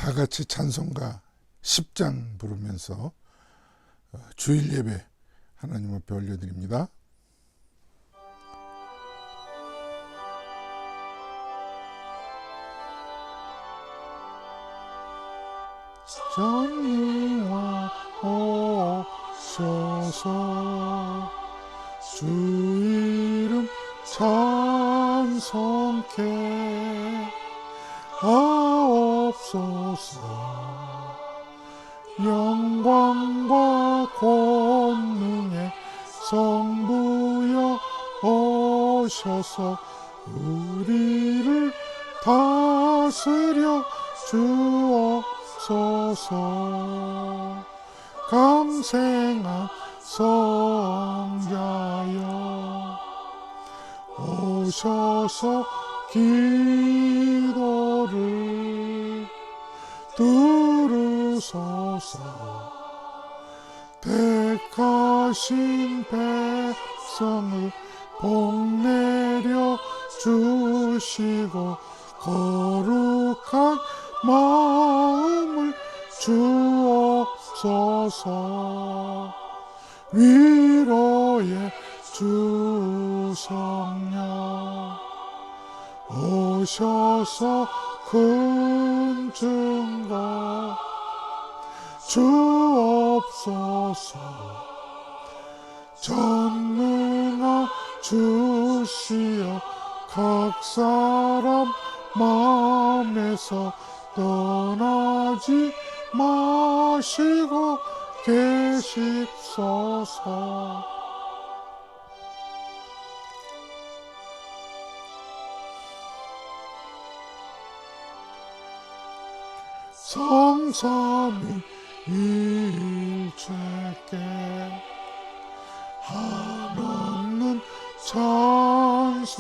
다 같이 찬송가 10장 부르면서 주일 예배 하나님 앞에 올려드립니다. 전능하옵소서 주 이름 찬송케 하옵소서 영광과 권능의 성부여 오셔서 우리를 다스려 주옵소서 감생한 성자여 오셔서 기도를 들으소서 택하신 백성을 복내려 주시고 거룩한 마음을 주옵소서 위로의 주 성령 오셔서 큰 증거 주옵소서 전능한 주시여 각 사람 마음에서 떠나지 마시고 계십소서 성삼위 일체께 한없는 찬송을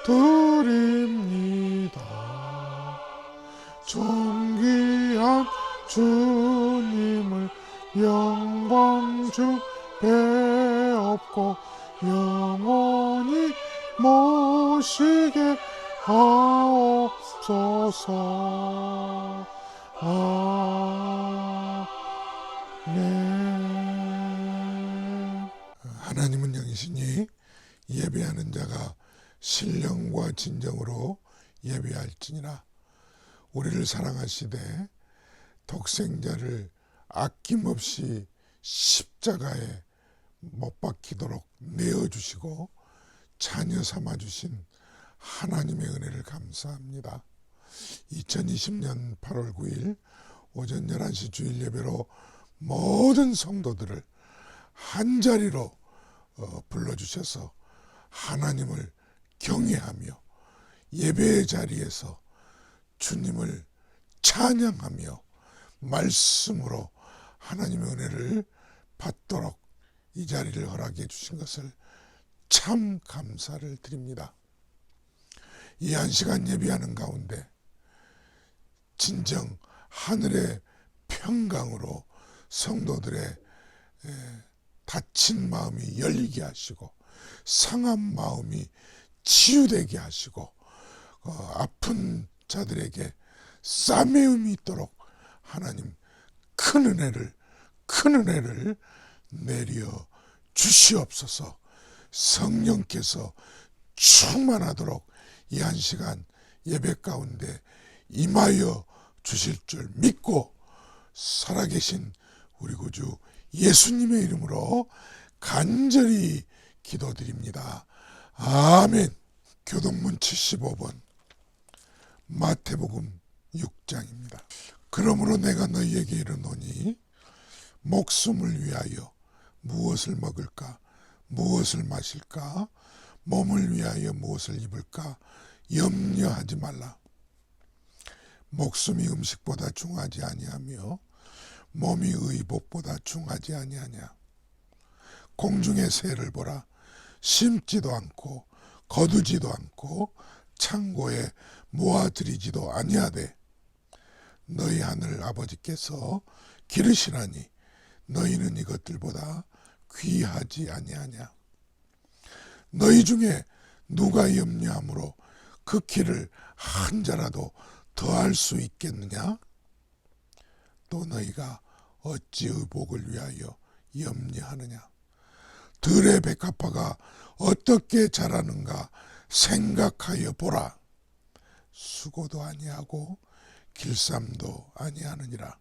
드립니다. 존귀한 주님을 영광 중 배옵고 영원히 모시게 하옵소서. 아멘. 하나님은 영이시니 예배하는 자가 신령과 진정으로 예배할지니라. 우리를 사랑하시되 독생자를 아낌없이 십자가에 못 박히도록 내어주시고 자녀 삼아주신 하나님의 은혜를 감사합니다. 2020년 8월 9일 오전 11시 주일 예배로 모든 성도들을 한자리로 불러주셔서 하나님을 경외하며 예배의 자리에서 주님을 찬양하며 말씀으로 하나님의 은혜를 받도록 이 자리를 허락해 주신 것을 참 감사를 드립니다. 이 한 시간 예배하는 가운데 진정 하늘의 평강으로 성도들의 다친 마음이 열리게 하시고 상한 마음이 치유되게 하시고 아픈 자들에게 싸매움이 있도록 하나님 큰 은혜를 내려 주시옵소서. 성령께서 충만하도록 이 한 시간 예배 가운데 임하여 주실 줄 믿고 살아계신 우리 구주 예수님의 이름으로 간절히 기도드립니다. 아멘. 교동문 75번 마태복음 6장입니다. 그러므로 내가 너희에게 이르노니 목숨을 위하여 무엇을 먹을까 무엇을 마실까 몸을 위하여 무엇을 입을까 염려하지 말라. 목숨이 음식보다 중하지 아니하며 몸이 의복보다 중하지 아니하냐. 공중의 새를 보라. 심지도 않고 거두지도 않고 창고에 모아들이지도 아니하되 너희 하늘 아버지께서 기르시나니 너희는 이것들보다 귀하지 아니하냐. 너희 중에 누가 염려함으로 그 키를 한 자라도 더할 수 있겠느냐? 또 너희가 어찌 의복을 위하여 염려하느냐? 들의 백합화가 어떻게 자라는가 생각하여 보라. 수고도 아니하고 길쌈도 아니하느니라.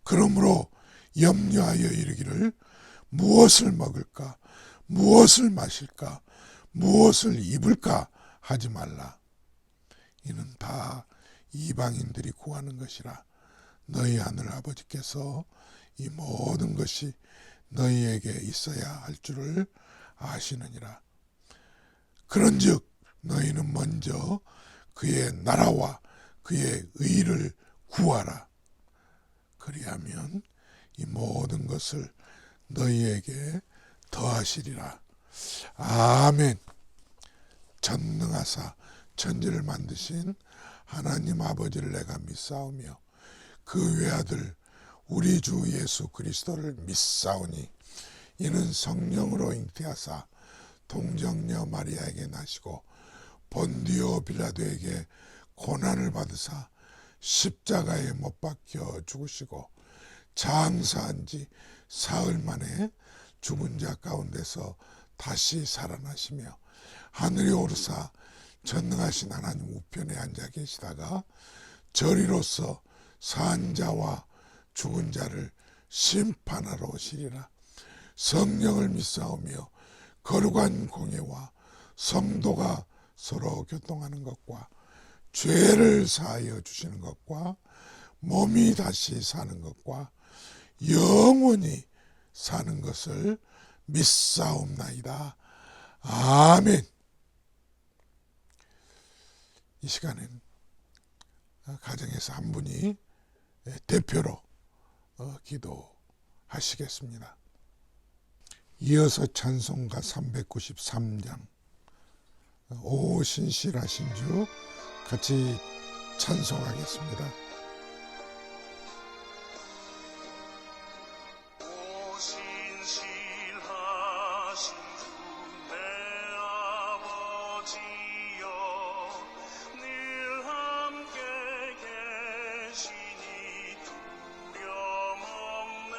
그러므로 염려하여 이르기를 무엇을 먹을까, 무엇을 마실까, 무엇을 입을까 하지 말라. 이는 다 이방인들이 구하는 것이라. 너희 하늘 아버지께서 이 모든 것이 너희에게 있어야 할 줄을 아시느니라. 그런즉 너희는 먼저 그의 나라와 그의 의를 구하라. 그리하면 이 모든 것을 너희에게 더하시리라. 아멘. 전능하사 천지를 만드신 하나님 아버지를 내가 믿사오며 그 외아들 우리 주 예수 그리스도를 믿사오니 이는 성령으로 잉태하사 동정녀 마리아에게 나시고 본디오 빌라도에게 고난을 받으사 십자가에 못 박혀 죽으시고 장사한 지 사흘 만에 죽은 자 가운데서 다시 살아나시며 하늘에 오르사 전능하신 하나님 우편에 앉아 계시다가 저리로서 산 자와 죽은 자를 심판하러 오시리라. 성령을 믿사오며 거룩한 공예와 성도가 서로 교통하는 것과 죄를 사하여 주시는 것과 몸이 다시 사는 것과 영원히 사는 것을 믿사옵나이다. 아멘. 이 시간엔 가정에서 한 분이 대표로 기도하시겠습니다. 이어서 찬송가 393장 오 신실하신 주 같이 찬송하겠습니다. 오 신실하신 주 내 아버지여 늘 함께 계시니 두려움 없네.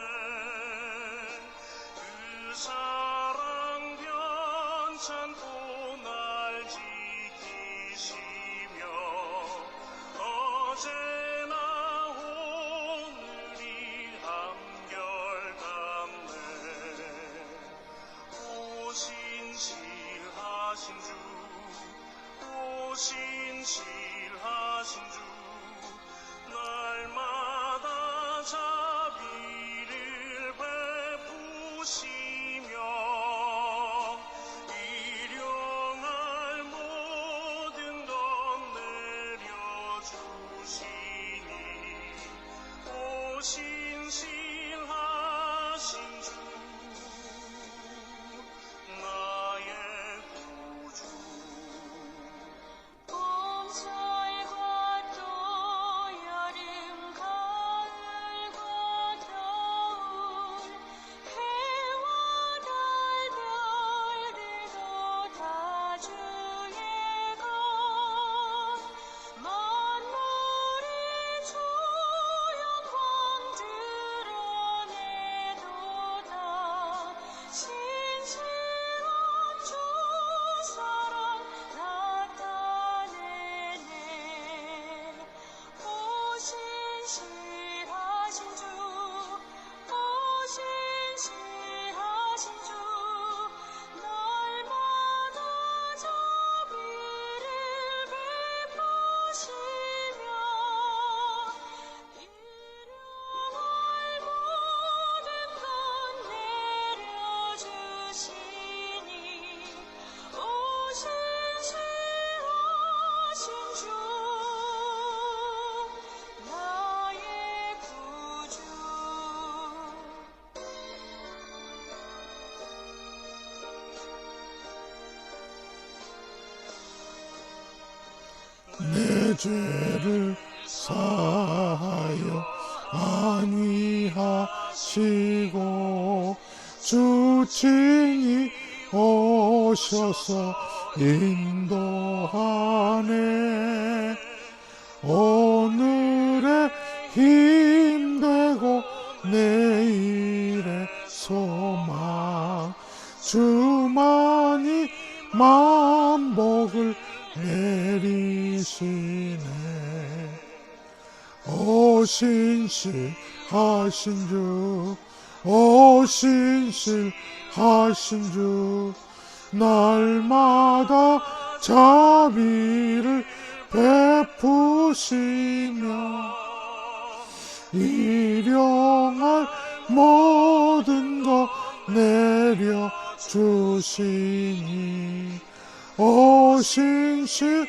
그 사랑 변찮고 날 지키시며 어제나 오늘이 한결같네. 오 신실하신 주, 오 신실하신 주, 날마다 자비를 베푸시며 일용할 모든 것 내려주시니 오 신실하신 주 나의 구주. 봄철과 또 여름 가을과 겨울 해와 달 별들도 다 주의 것 만물이 주 영광 드러내도다. 신실한 주 사랑 나타내네. 오 신실하신 주, 오 신실하신 주, 날마다 자비를 베푸시며 일용할 모든 것 내려주시니 오 신실하신 주 나의 구주. 내 죄를 사하여 안위하시고 주 친히 오셔서 인도하네. 오 힘되고 내일의 소망 주만이 만복을 내리시네. 오 신실하신 주, 오 신실하신 주, 날마다 자비를 베푸시며 일용할 모든 것 내려주시니 오 신실하신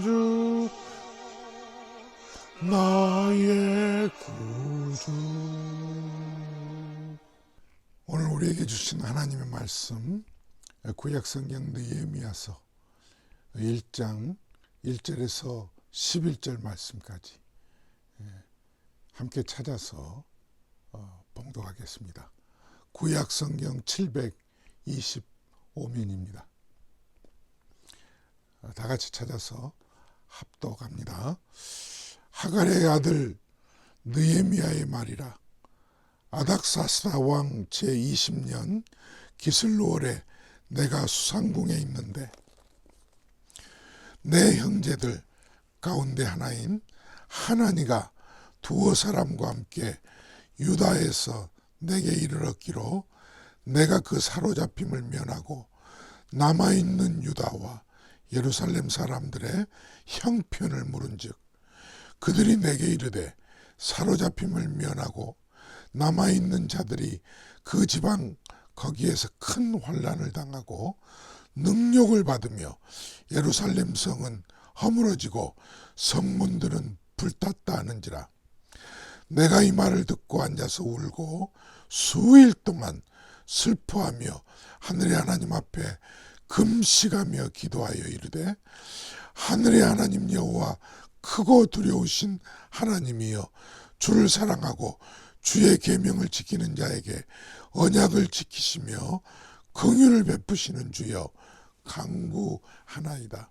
주 나의 구주. 오늘 우리에게 주신 하나님의 말씀 구약성경 느헤미야서 1장 1절에서 11절 말씀까지 함께 찾아서 봉독하겠습니다. 구약성경 725면입니다. 다 같이 찾아서 합독합니다. 하갈의 아들 느헤미야의 말이라. 아닥사스다 왕 제20년 기슬루월에 내가 수상궁에 있는데 내 형제들 가운데 하나인 하나니가 두어 사람과 함께 유다에서 내게 이르렀기로 내가 그 사로잡힘을 면하고 남아있는 유다와 예루살렘 사람들의 형편을 물은즉 그들이 내게 이르되 사로잡힘을 면하고 남아있는 자들이 그 지방 거기에서 큰 환난을 당하고 능욕을 받으며 예루살렘 성은 허물어지고 성문들은 불탔다 하는지라. 내가 이 말을 듣고 앉아서 울고 수일 동안 슬퍼하며 하늘의 하나님 앞에 금식하며 기도하여 이르되 하늘의 하나님 여호와 크고 두려우신 하나님이여 주를 사랑하고 주의 계명을 지키는 자에게 언약을 지키시며 긍휼을 베푸시는 주여 간구하나이다.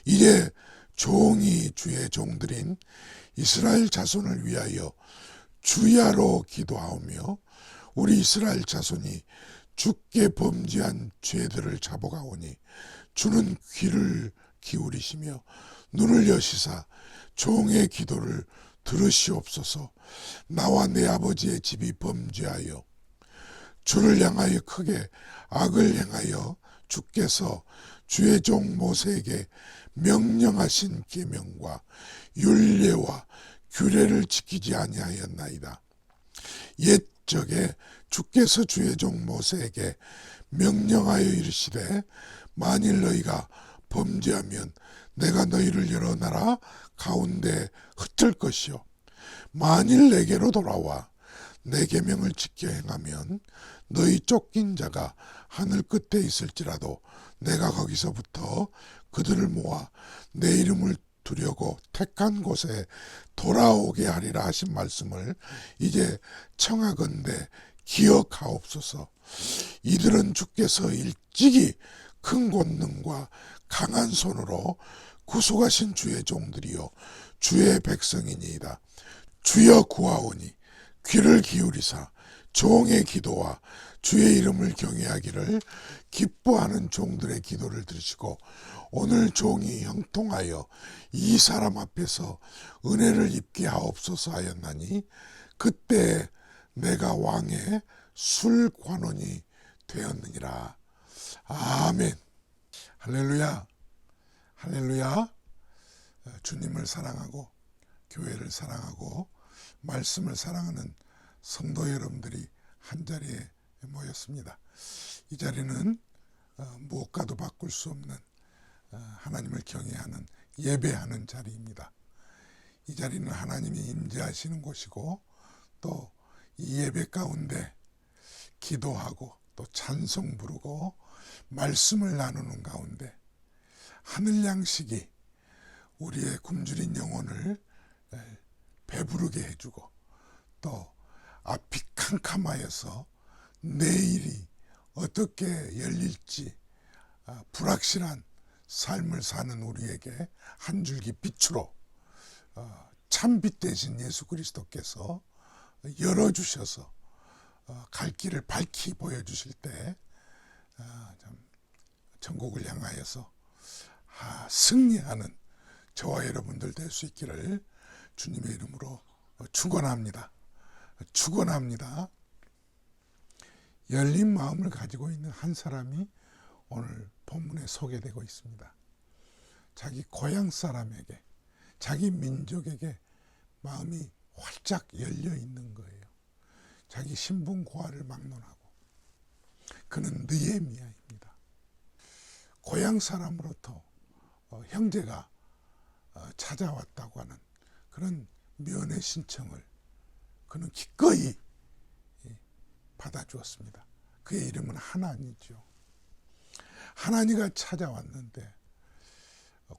이제 종이 주의 종들인 이스라엘 자손을 위하여 주야로 기도하오며 우리 이스라엘 자손이 주께 범죄한 죄들을 잡아가오니 주는 귀를 기울이시며 눈을 여시사 종의 기도를 들으시옵소서. 나와 내 아버지의 집이 범죄하여 주를 향하여 크게 악을 행하여 주께서 주의 종 모세에게 명령하신 계명과 율례와 규례를 지키지 아니하였나이다. 옛적에 주께서 주의 종 모세에게 명령하여 이르시되 만일 너희가 범죄하면 내가 너희를 여러 나라 가운데 흩을 것이요 만일 내게로 돌아와 내 계명을 지켜 행하면 너희 쫓긴 자가 하늘 끝에 있을지라도 내가 거기서부터 그들을 모아 내 이름을 두려고 택한 곳에 돌아오게 하리라 하신 말씀을 이제 청하건대 기억하옵소서. 이들은 주께서 일찍이 큰 권능과 강한 손으로 구속하신 주의 종들이요 주의 백성이니이다. 주여 구하오니 귀를 기울이사 종의 기도와 주의 이름을 경외하기를 기뻐하는 종들의 기도를 들으시고 오늘 종이 형통하여 이 사람 앞에서 은혜를 입게 하옵소서 하였나니 그때 내가 왕의 술관원이 되었느니라. 아멘. 할렐루야. 할렐루야. 주님을 사랑하고 교회를 사랑하고 말씀을 사랑하는 성도 여러분들이 한자리에 모였습니다. 이 자리는 무엇과도 바꿀 수 없는 하나님을 경외하는 예배하는 자리입니다. 이 자리는 하나님이 임재하시는 곳이고 또 이 예배 가운데 기도하고 또 찬송 부르고 말씀을 나누는 가운데 하늘 양식이 우리의 굶주린 영혼을 배부르게 해주고 또 앞이 캄캄하여서 내일이 어떻게 열릴지 불확실한 삶을 사는 우리에게 한 줄기 빛으로 참빛 대신 예수 그리스도께서 열어주셔서 갈 길을 밝히 보여주실 때 참 천국을 향하여서 승리하는 저와 여러분들 될 수 있기를 주님의 이름으로 축원합니다. 축원합니다. 열린 마음을 가지고 있는 한 사람이 오늘 본문에 소개되고 있습니다. 자기 고향 사람에게, 자기 민족에게 마음이 활짝 열려 있는 거예요. 자기 신분 고하를 막론하고. 그는 느헤미야입니다. 고향 사람으로부터 형제가 찾아왔다고 하는 그런 면회 신청을 그는 기꺼이 받아주었습니다. 그의 이름은 하나니죠. 하나니가 찾아왔는데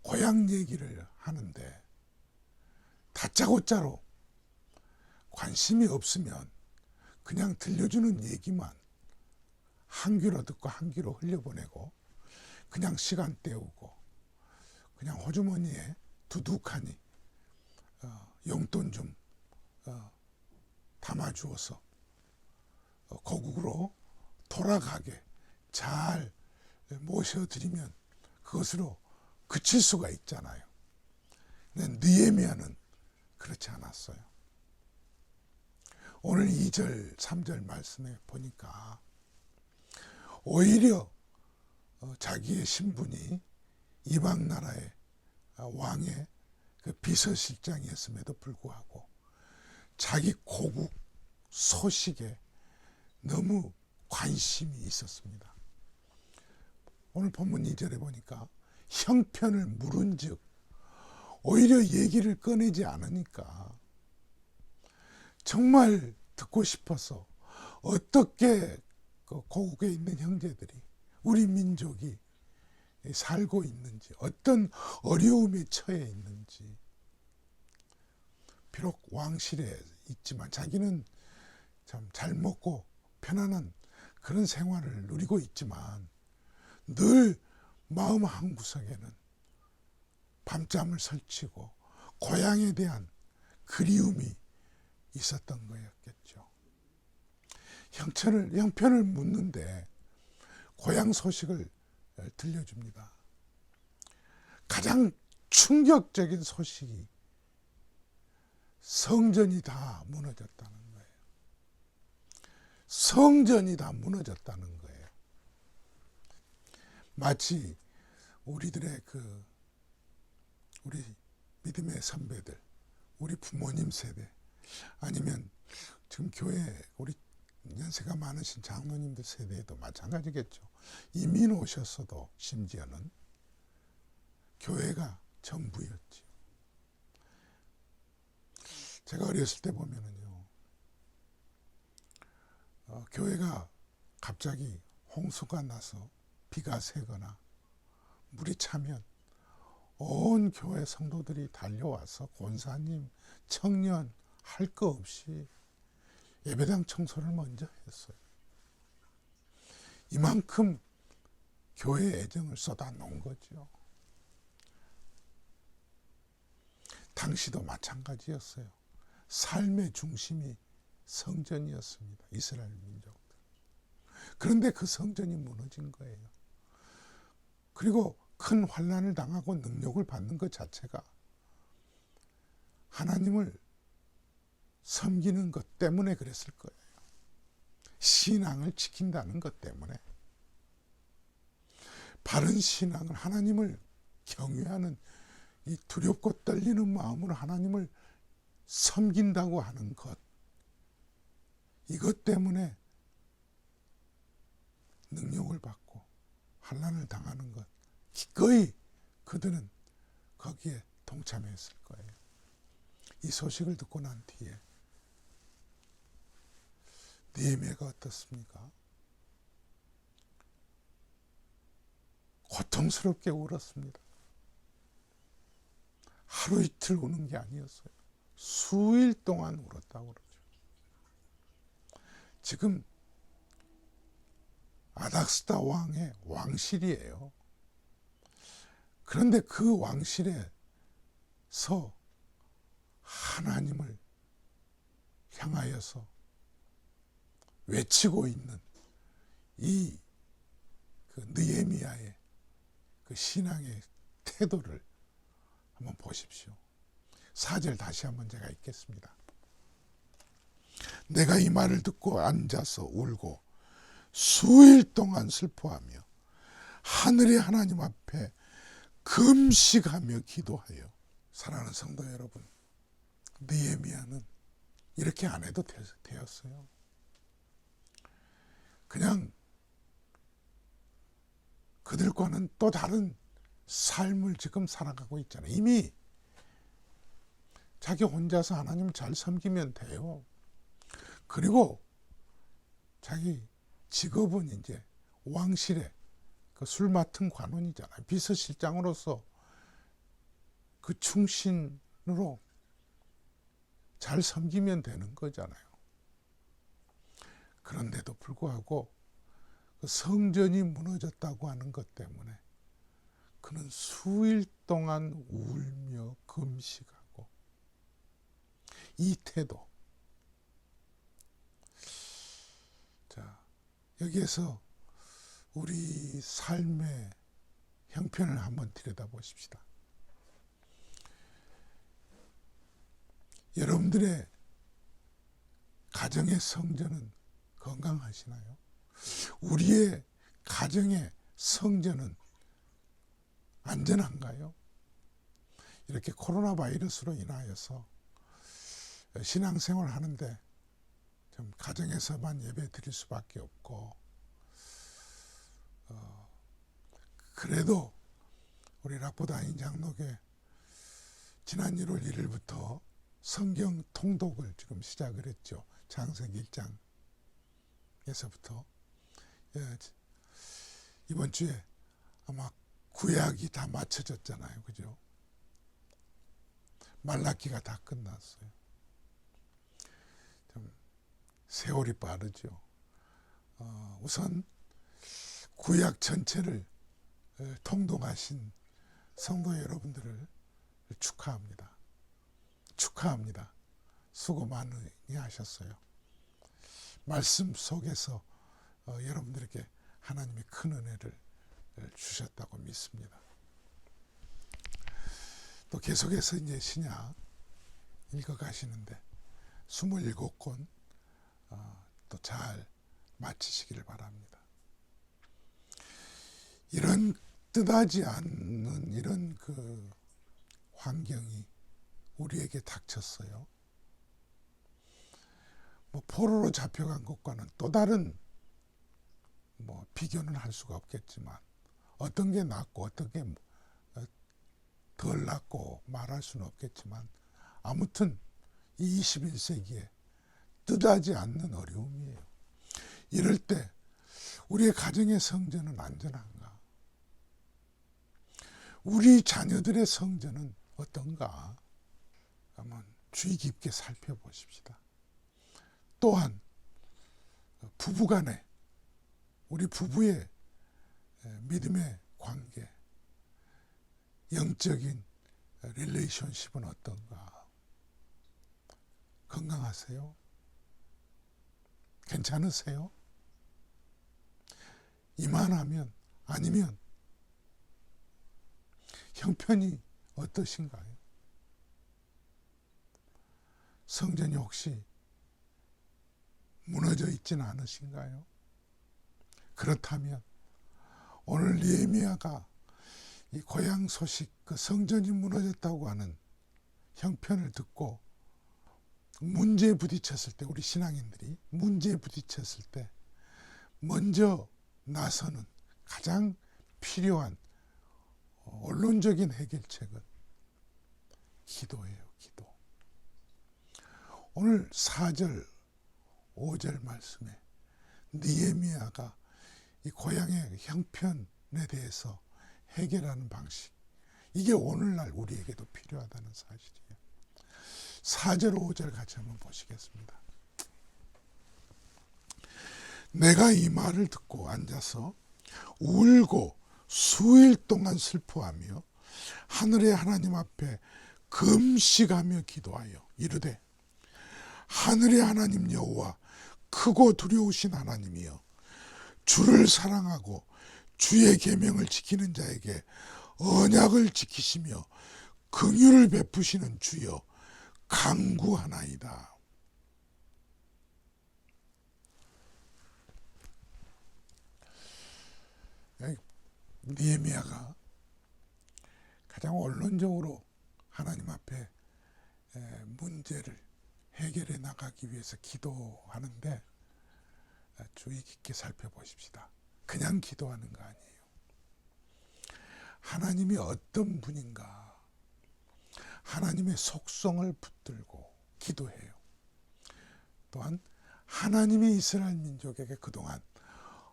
고향 얘기를 하는데 다짜고짜로 관심이 없으면 그냥 들려주는 얘기만 한 귀로 듣고 한 귀로 흘려보내고 그냥 시간 때우고 그냥 호주머니에 두둑하니 용돈 좀 담아주어서 고국으로 돌아가게 잘 모셔드리면 그것으로 그칠 수가 있잖아요. 근데 느헤미야는 그렇지 않았어요. 오늘 2절, 3절 말씀에 보니까 오히려 자기의 신분이 이방 나라의 왕의 그 비서실장이었음에도 불구하고 자기 고국 소식에 너무 관심이 있었습니다. 오늘 본문 2절에 보니까 형편을 물은 즉 오히려 얘기를 꺼내지 않으니까 정말 듣고 싶어서 어떻게 그 고국에 있는 형제들이 우리 민족이 살고 있는지 어떤 어려움에 처해 있는지 비록 왕실에 있지만 자기는 참 잘 먹고 편안한 그런 생활을 누리고 있지만 늘 마음 한구석에는 밤잠을 설치고 고향에 대한 그리움이 있었던 거였겠죠. 형편을 묻는데 고향 소식을 들려줍니다. 가장 충격적인 소식이 성전이 다 무너졌다는 거예요. 성전이 다 무너졌다는 거예요. 마치 우리들의 우리 믿음의 선배들, 우리 부모님 세대, 아니면 지금 교회 우리 연세가 많으신 장로님들 세대에도 마찬가지겠죠. 이민 오셨어도 심지어는 교회가 전부였죠. 제가 어렸을 때 보면은요, 교회가 갑자기 홍수가 나서 비가 새거나 물이 차면 온 교회 성도들이 달려와서 권사님, 청년 할 거 없이 예배당 청소를 먼저 했어요. 이만큼 교회에 애정을 쏟아놓은 거죠. 당시도 마찬가지였어요. 삶의 중심이 성전이었습니다. 이스라엘 민족들. 그런데 그 성전이 무너진 거예요. 그리고 큰 환난을 당하고 능력을 받는 것 자체가 하나님을 섬기는 것 때문에 그랬을 거예요. 신앙을 지킨다는 것 때문에. 바른 신앙을 하나님을 경외하는 이 두렵고 떨리는 마음으로 하나님을 섬긴다고 하는 것. 이것 때문에 능력을 받고 환난을 당하는 것. 기꺼이 그들은 거기에 동참했을 거예요. 이 소식을 듣고 난 뒤에 느헤미야가 어떻습니까? 고통스럽게 울었습니다. 하루 이틀 우는 게 아니었어요. 수일 동안 울었다고 그러죠. 지금 아닥스다 왕의 왕실이에요. 그런데 그 왕실에서 하나님을 향하여서 외치고 있는 이 그 느헤미야의 그 신앙의 태도를 한번 보십시오. 4절 다시 한번 제가 읽겠습니다. 내가 이 말을 듣고 앉아서 울고 수일 동안 슬퍼하며 하늘의 하나님 앞에 금식하며 기도하여. 사랑하는 성도 여러분, 느헤미야는 이렇게 안 해도 되었어요. 그냥 그들과는 또 다른 삶을 지금 살아가고 있잖아요. 이미 자기 혼자서 하나님 잘 섬기면 돼요. 그리고 자기 직업은 이제 왕실의 그 술 맡은 관원이잖아요. 비서실장으로서 그 충신으로 잘 섬기면 되는 거잖아요. 그런데도 불구하고 그 성전이 무너졌다고 하는 것 때문에 그는 수일 동안 울며 금식하고, 이 태도. 자, 여기에서 우리 삶의 형편을 한번 들여다보십시다. 여러분들의 가정의 성전은 건강하시나요? 우리의 가정의 성전은 안전한가요? 이렇게 코로나 바이러스로 인하여서 신앙생활 하는데 좀 가정에서만 예배 드릴 수밖에 없고, 그래도 우리 락보다인 장로교 지난 1월 1일부터 성경 통독을 지금 시작을 했죠. 창세기 1장에서부터. 이번 주에 아마 구약이 다 맞춰졌잖아요. 그죠? 말라기가 다 끝났어요. 좀 세월이 빠르죠. 우선 구약 전체를 통독하신 성도 여러분들을 축하합니다. 축하합니다. 수고 많이 하셨어요. 말씀 속에서 여러분들에게 하나님의 큰 은혜를 주셨다고 믿습니다. 또 계속해서 이제 신약 읽어가시는데 27권 또 잘 마치시기를 바랍니다. 이런 뜻하지 않는 이런 그 환경이 우리에게 닥쳤어요. 뭐 포로로 잡혀간 것과는 또 다른 뭐 비교는 할 수가 없겠지만, 어떤 게 낫고 어떤 게 덜 낫고 말할 수는 없겠지만, 아무튼 이 21세기에 뜻하지 않는 어려움이에요. 이럴 때 우리의 가정의 성전은 안전한가? 우리 자녀들의 성전은 어떤가? 한번 주의 깊게 살펴보십시다. 또한 부부간에 우리 부부의 믿음의 관계, 영적인 릴레이션십은 어떤가? 건강하세요? 괜찮으세요? 이만하면, 아니면 형편이 어떠신가요? 성전이 혹시 무너져 있지는 않으신가요? 그렇다면 오늘 느헤미야가 이 고향 소식, 그 성전이 무너졌다고 하는 형편을 듣고 문제에 부딪혔을 때, 우리 신앙인들이 문제에 부딪혔을 때 먼저 나서는 가장 필요한 언론적인 해결책은 기도예요. 기도. 오늘 4절 5절 말씀에 느헤미야가 이 고향의 형편에 대해서 해결하는 방식, 이게 오늘날 우리에게도 필요하다는 사실이에요. 4절 5절 같이 한번 보시겠습니다. 내가 이 말을 듣고 앉아서 울고 수일 동안 슬퍼하며 하늘의 하나님 앞에 금식하며 기도하여 이르되 하늘의 하나님 여호와 크고 두려우신 하나님이여 주를 사랑하고 주의 계명을 지키는 자에게 언약을 지키시며 긍휼을 베푸시는 주여 간구하나이다. 느헤미야가 가장 원론적으로 하나님 앞에 문제를 해결해 나가기 위해서 기도하는데 주의 깊게 살펴보십시다. 그냥 기도하는 거 아니에요. 하나님이 어떤 분인가, 하나님의 속성을 붙들고 기도해요. 또한 하나님이 이스라엘 민족에게 그동안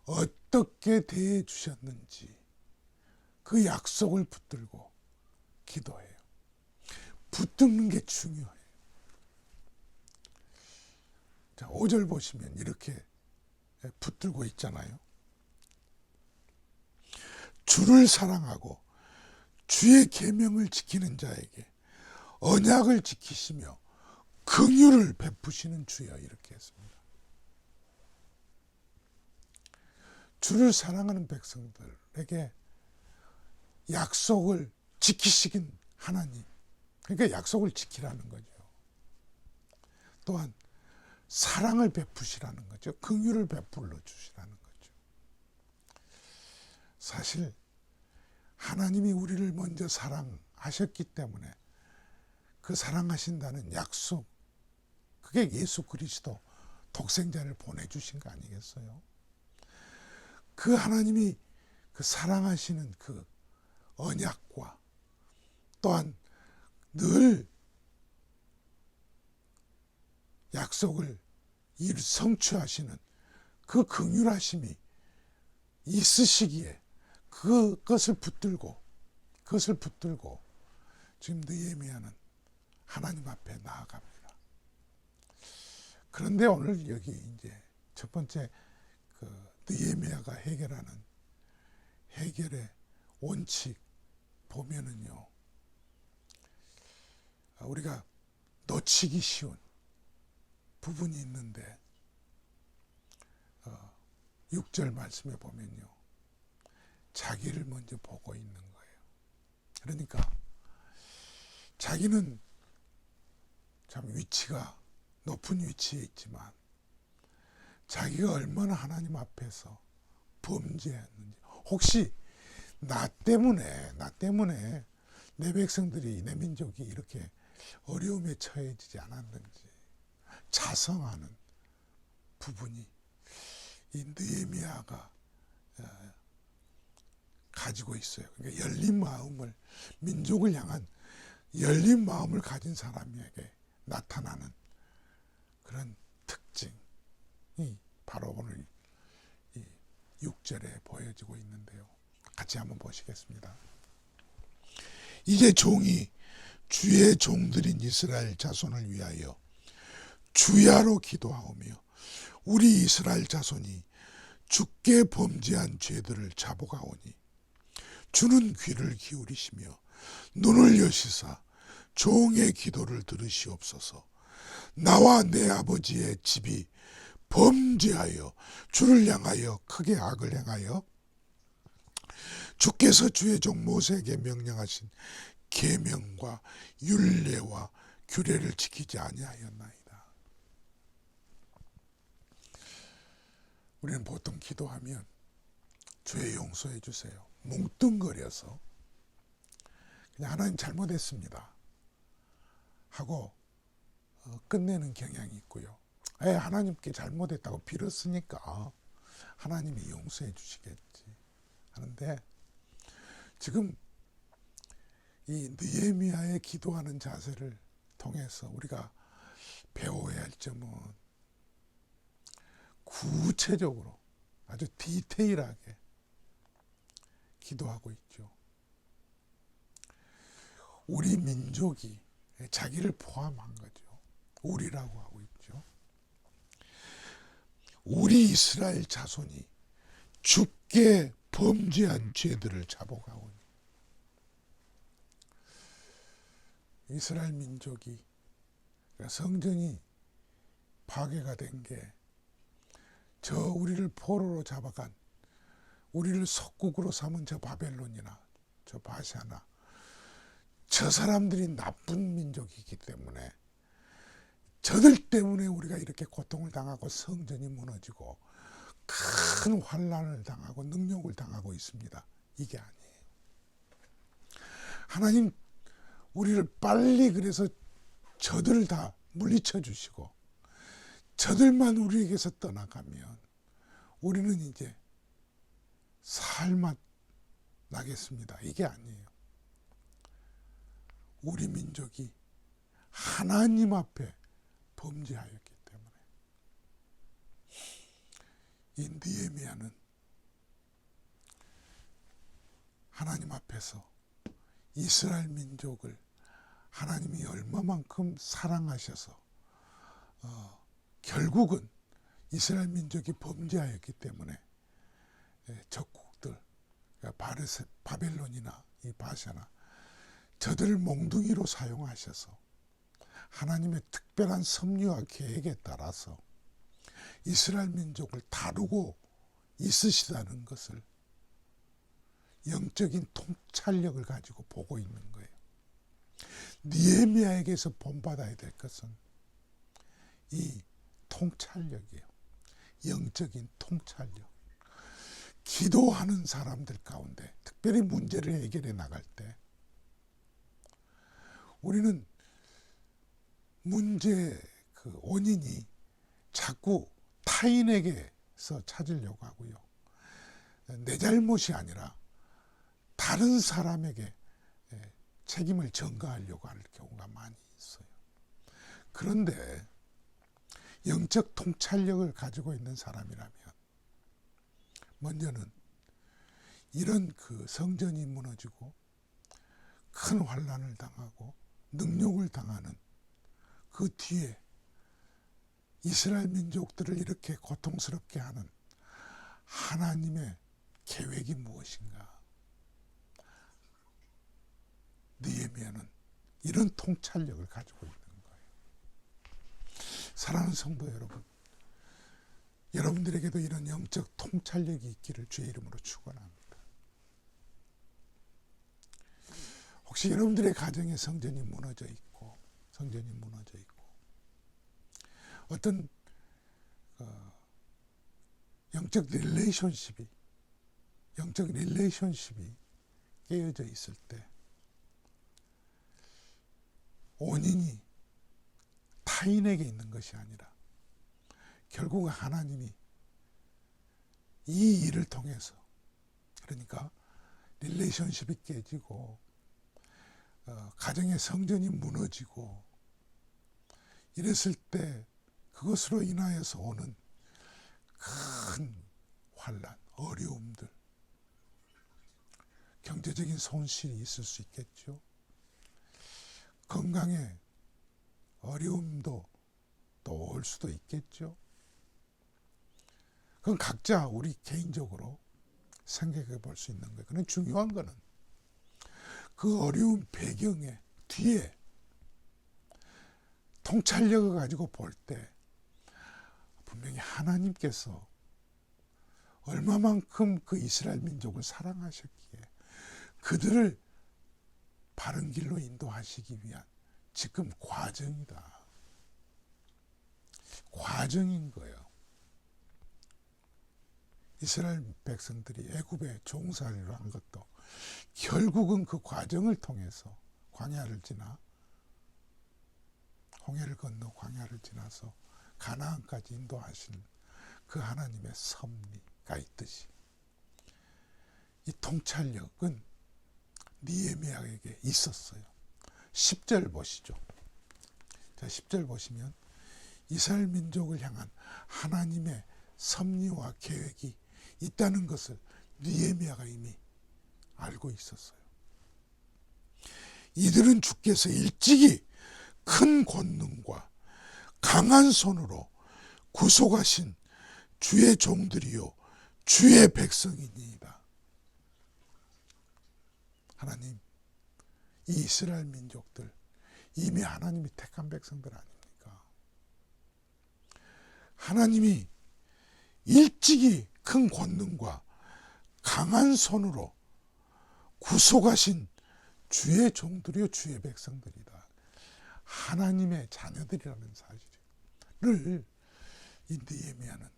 어떻게 대해 주셨는지 그 약속을 붙들고 기도해요. 붙드는 게 중요해요. 자, 5절 보시면 이렇게 붙들고 있잖아요. 주를 사랑하고 주의 계명을 지키는 자에게 언약을 지키시며 긍휼을 베푸시는 주여, 이렇게 했습니다. 주를 사랑하는 백성들에게 약속을 지키시긴 하나님, 그러니까 약속을 지키라는 거죠. 또한 사랑을 베푸시라는 거죠. 긍휼을 베풀어 주시라는 거죠. 사실 하나님이 우리를 먼저 사랑하셨기 때문에 그 사랑하신다는 약속, 그게 예수 그리스도 독생자를 보내주신 거 아니겠어요? 그 하나님이 그 사랑하시는 그 언약과 또한 늘 약속을 성취하시는 그 긍휼하심이 있으시기에 그것을 붙들고 지금 느헤미야는 하나님 앞에 나아갑니다. 그런데 오늘 여기 이제 첫 번째 그 느헤미야가 해결하는 해결의 원칙 보면은요, 우리가 놓치기 쉬운 부분이 있는데 6절 말씀에 보면요, 자기를 먼저 보고 있는 거예요. 그러니까 자기는 참 위치가 높은 위치에 있지만 자기가 얼마나 하나님 앞에서 범죄했는지, 혹시 나 때문에 내 백성들이, 내 민족이 이렇게 어려움에 처해지지 않았는지 자성하는 부분이 이 느헤미야가 가지고 있어요. 그러니까 열린 마음을, 민족을 향한 열린 마음을 가진 사람에게 나타나는 그런 특징이 바로 오늘 이 6절에 보여지고 있는데요. 같이 한번 보시겠습니다. 이제 종이 주의 종들인 이스라엘 자손을 위하여 주야로 기도하오며 우리 이스라엘 자손이 주께 범죄한 죄들을 자복하오니 주는 귀를 기울이시며 눈을 여시사 종의 기도를 들으시옵소서. 나와 내 아버지의 집이 범죄하여 주를 향하여 크게 악을 행하여 주께서 주의 종 모세에게 명령하신 계명과 율례와 규례를 지키지 아니하였나이다. 우리는 보통 기도하면 죄 용서해 주세요, 뭉뚱거려서 그냥 하나님 잘못했습니다 하고 끝내는 경향이 있고요. 하나님께 잘못했다고 빌었으니까 하나님이 용서해 주시겠지 하는데, 지금 이 느헤미야의 기도하는 자세를 통해서 우리가 배워야 할 점은 구체적으로 아주 디테일하게 기도하고 있죠. 우리 민족이 자기를 포함한 거죠. 우리라고 하고 있죠. 우리 이스라엘 자손이 주께 범죄한 죄들을 자복하오니, 이스라엘 민족이 성전이 파괴가 된 게 저 우리를 포로로 잡아간 우리를 속국으로 삼은 저 바벨론이나 저 바샤나 저 사람들이 나쁜 민족이기 때문에 저들 때문에 우리가 이렇게 고통을 당하고 성전이 무너지고 큰 환난을 당하고 능욕을 당하고 있습니다. 이게 아니에요. 하나님 우리를 빨리 그래서 저들을 다 물리쳐 주시고 저들만 우리에게서 떠나가면 우리는 이제 살맛 나겠습니다. 이게 아니에요. 우리 민족이 하나님 앞에 범죄하였기 때문에 이 느헤미야는 하나님 앞에서 이스라엘 민족을 하나님이 얼마만큼 사랑하셔서 결국은 이스라엘 민족이 범죄하였기 때문에 적국들 바벨론이나 이 바샤나 저들을 몽둥이로 사용하셔서 하나님의 특별한 섭리와 계획에 따라서 이스라엘 민족을 다루고 있으시다는 것을 영적인 통찰력을 가지고 보고 있는 거예요. 느헤미야에게서 본받아야 될 것은 이 통찰력이에요. 영적인 통찰력. 기도하는 사람들 가운데 특별히 문제를 해결해 나갈 때 우리는 문제의 그 원인이 자꾸 타인에게서 찾으려고 하고요. 내 잘못이 아니라 다른 사람에게 책임을 전가하려고 하는 경우가 많이 있어요. 그런데 영적 통찰력을 가지고 있는 사람이라면 먼저는 이런 그 성전이 무너지고 큰 환난을 당하고 능욕을 당하는 그 뒤에 이스라엘 민족들을 이렇게 고통스럽게 하는 하나님의 계획이 무엇인가? 느헤미야는 이런 통찰력을 가지고 있는 거예요. 사랑하는 성도 여러분, 여러분들에게도 이런 영적 통찰력이 있기를 주의 이름으로 축원합니다. 혹시 여러분들의 가정에 성전이 무너져 있고 어떤 영적 릴레이션십이 깨어져 있을 때 원인이 타인에게 있는 것이 아니라 결국 하나님이 이 일을 통해서, 그러니까 릴레이션십이 깨지고 가정의 성전이 무너지고 이랬을 때 그것으로 인하여서 오는 큰 환난, 어려움들, 경제적인 손실이 있을 수 있겠죠. 건강에 어려움도 또 올 수도 있겠죠. 그건 각자 우리 개인적으로 생각해 볼 수 있는 거예요. 그런데 중요한 거는 그 어려운 배경에 뒤에 통찰력을 가지고 볼 때 분명히 하나님께서 얼마만큼 그 이스라엘 민족을 사랑하셨기에 그들을 바른 길로 인도하시기 위한 지금 과정인 거예요. 이스라엘 백성들이 애굽의 종살이로 한 것도 결국은 그 과정을 통해서 광야를 지나 홍해를 건너 광야를 지나서 가나안까지 인도하시는 그 하나님의 섭리가 있듯이 이 통찰력은 느헤미야에게 있었어요. 10절 보시죠. 자, 10절 보시면 이스라엘 민족을 향한 하나님의 섭리와 계획이 있다는 것을 느헤미야가 이미 알고 있었어요. 이들은 주께서 일찍이 큰 권능과 강한 손으로 구속하신 주의 종들이요 주의 백성이니이다. 하나님, 이 이스라엘 민족들 이미 하나님이 택한 백성들 아닙니까? 하나님이 일찍이 큰 권능과 강한 손으로 구속하신 주의 종들이요 주의 백성들이다. 하나님의 자녀들이라는 사실을 이 느헤미야는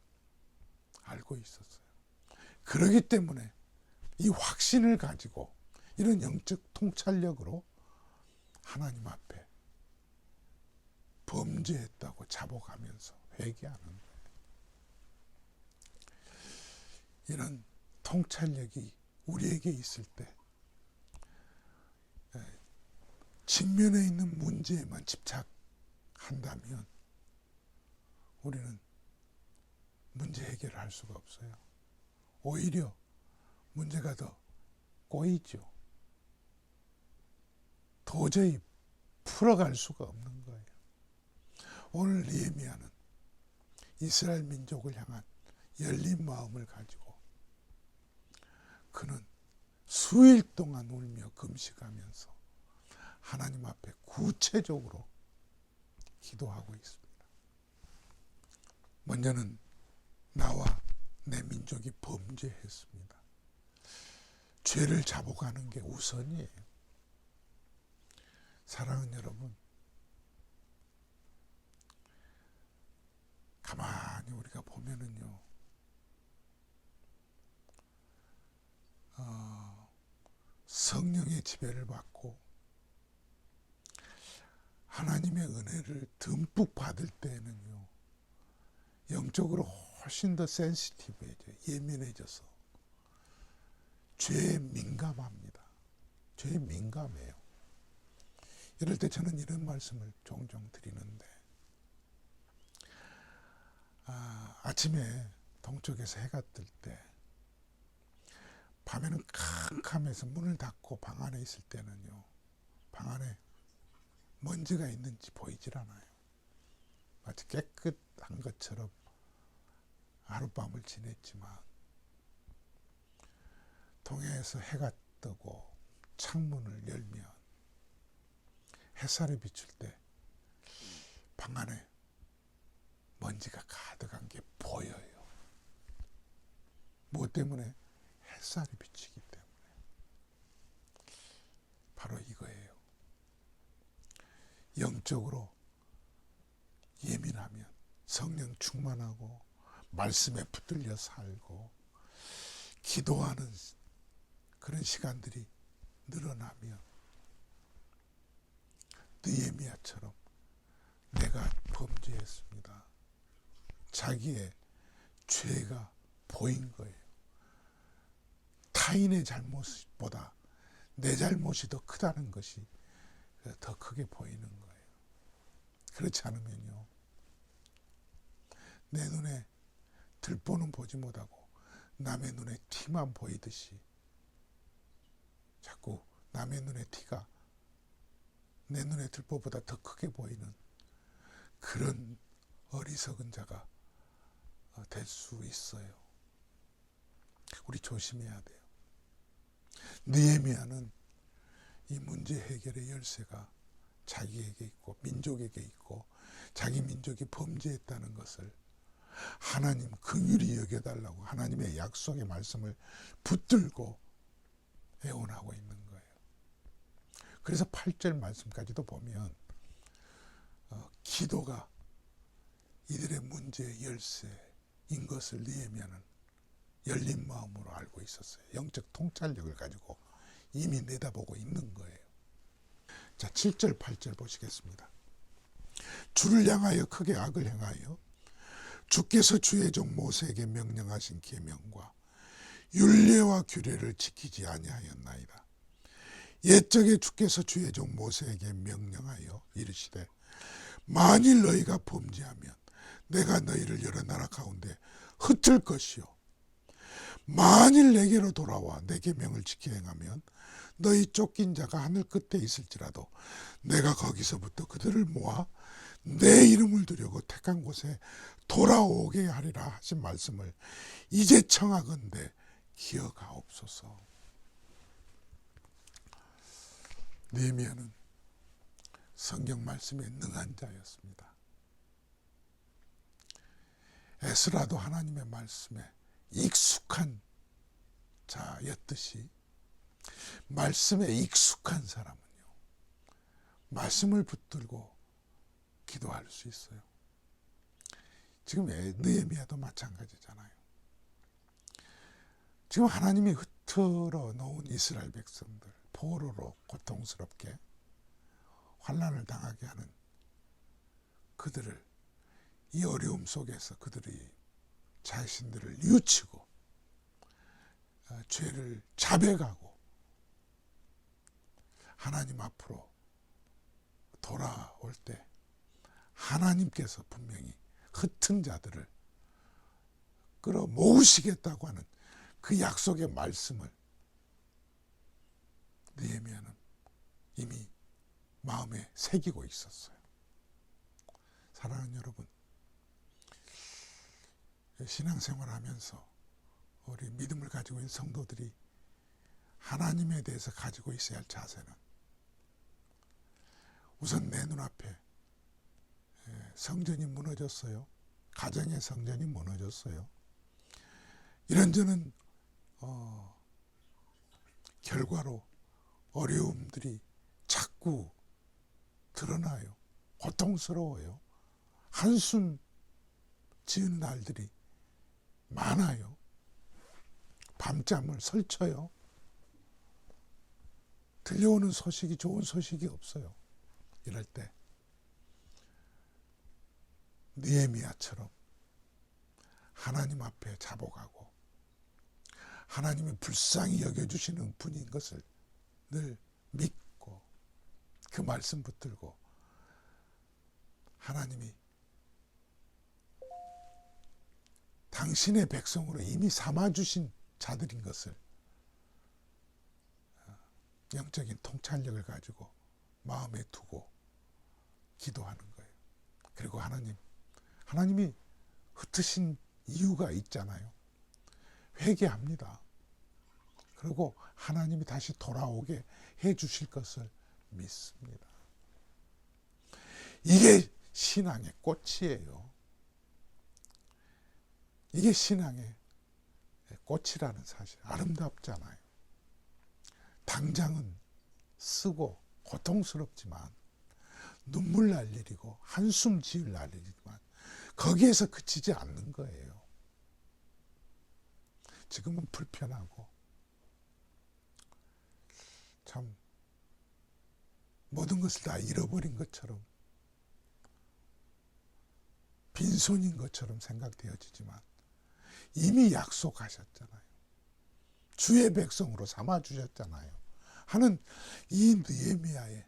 알고 있었어요. 그렇기 때문에 이 확신을 가지고 이런 영적 통찰력으로 하나님 앞에 범죄했다고 자복하면서 회개하는 거예요. 이런 통찰력이 우리에게 있을 때 직면에 있는 문제에만 집착한다면 우리는 문제 해결을 할 수가 없어요. 오히려 문제가 더 꼬이죠. 도저히 풀어갈 수가 없는 거예요. 오늘 느헤미야는 이스라엘 민족을 향한 열린 마음을 가지고 그는 수일 동안 울며 금식하면서 하나님 앞에 구체적으로 기도하고 있습니다. 먼저는 나와 내 민족이 범죄했습니다. 죄를 자복하는 게 우선이에요. 사랑하는 여러분, 가만히 우리가 보면은요, 성령의 지배를 받고 하나님의 은혜를 듬뿍 받을 때에는요, 영적으로 훨씬 더 센시티브해져요. 예민해져서 죄에 민감합니다. 죄에 민감해요. 이럴 때 저는 이런 말씀을 종종 드리는데, 아침에 동쪽에서 해가 뜰 때 밤에는 캄캄해서 문을 닫고 방 안에 있을 때는요, 방 안에 먼지가 있는지 보이질 않아요. 마치 깨끗한 것처럼 하룻밤을 지냈지만 동해에서 해가 뜨고 창문을 열면 햇살이 비출 때 방 안에 먼지가 가득한 게 보여요. 무엇 때문에? 햇살이 비치기 때문에. 바로 이거예요. 영적으로 예민하면 성령 충만하고 말씀에 붙들려 살고 기도하는 그런 시간들이 늘어나면 느헤미야처럼 내가 범죄했습니다. 자기의 죄가 보인 거예요. 타인의 잘못보다 내 잘못이 더 크다는 것이 더 크게 보이는 거예요. 그렇지 않으면요, 내 눈에 들보는 보지 못하고 남의 눈에 티만 보이듯이 자꾸 남의 눈에 티가 내 눈에 들보보다 더 크게 보이는 그런 어리석은 자가 될 수 있어요. 우리 조심해야 돼요. 느헤미야는 이 문제 해결의 열쇠가 자기에게 있고 민족에게 있고 자기 민족이 범죄했다는 것을 하나님 긍휼히 여겨달라고 하나님의 약속의 말씀을 붙들고 애원하고 있는 거예요. 그래서 8절 말씀까지도 보면 기도가 이들의 문제의 열쇠인 것을 느헤미야는 열린 마음으로 알고 있었어요. 영적 통찰력을 가지고 이미 내다보고 있는 거예요. 자, 7절 8절 보시겠습니다. 주를 향하여 크게 악을 행하여 주께서 주의 종 모세에게 명령하신 계명과 율례와 규례를 지키지 아니하였나이다. 옛적에 주께서 주의 종 모세에게 명령하여 이르시되 만일 너희가 범죄하면 내가 너희를 여러 나라 가운데 흩을 것이요 만일 내게로 돌아와 내 계명을 지켜 행하면 너희 쫓긴 자가 하늘 끝에 있을지라도 내가 거기서부터 그들을 모아 내 이름을 두려고 택한 곳에 돌아오게 하리라 하신 말씀을 이제 청하건대 기억하옵소서. 느헤미야는 성경 말씀에 능한 자였습니다. 에스라도 하나님의 말씀에 익숙한 자였듯이 말씀에 익숙한 사람은요, 말씀을 붙들고 기도할 수 있어요. 지금 느헤미야도 마찬가지잖아요. 지금 하나님이 흩어져 놓은 이스라엘 백성들, 포로로 고통스럽게 환난을 당하게 하는 그들을, 이 어려움 속에서 그들이 자신들을 뉘우치고 죄를 자백하고 하나님 앞으로 돌아올 때 하나님께서 분명히 흩은 자들을 끌어모으시겠다고 하는 그 약속의 말씀을 느헤미야는 이미 마음에 새기고 있었어요. 사랑하는 여러분, 신앙생활하면서 우리 믿음을 가지고 있는 성도들이 하나님에 대해서 가지고 있어야 할 자세는, 우선 내 눈앞에 성전이 무너졌어요. 가정의 성전이 무너졌어요. 이런저런 결과로 어려움들이 자꾸 드러나요. 고통스러워요. 한숨 지은 날들이 많아요. 밤잠을 설쳐요. 들려오는 소식이 좋은 소식이 없어요. 이럴 때 느헤미야처럼 하나님 앞에 자복하고 하나님이 불쌍히 여겨주시는 분인 것을 늘 믿고 그 말씀 붙들고 하나님이 당신의 백성으로 이미 삼아주신 자들인 것을 영적인 통찰력을 가지고 마음에 두고 기도하는 거예요. 그리고 하나님이 흩으신 이유가 있잖아요. 회개합니다. 그리고 하나님이 다시 돌아오게 해 주실 것을 믿습니다. 이게 신앙의 꽃이에요. 이게 신앙의 꽃이라는 사실, 아름답잖아요. 당장은 쓰고 고통스럽지만, 눈물 날 일이고 한숨 지을 날이지만 거기에서 그치지 않는 거예요. 지금은 불편하고 참 모든 것을 다 잃어버린 것처럼, 빈손인 것처럼 생각되어지지만 이미 약속하셨잖아요. 주의 백성으로 삼아주셨잖아요. 하는 이 느헤미야의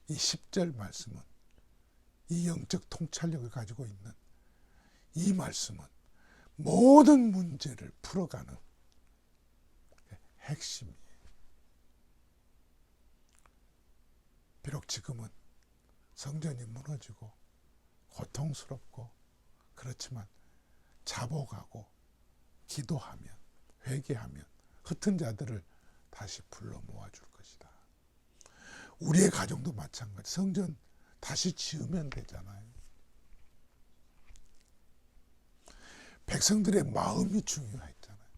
이 10절 말씀은, 이 영적 통찰력을 가지고 있는 이 말씀은 모든 문제를 풀어가는 핵심이에요. 비록 지금은 성전이 무너지고 고통스럽고 그렇지만 자복하고 기도하면, 회개하면 흩은 자들을 다시 불러 모아줄 것이다. 우리의 가정도 마찬가지. 성전 다시 지으면 되잖아요. 백성들의 마음이 중요했잖아요.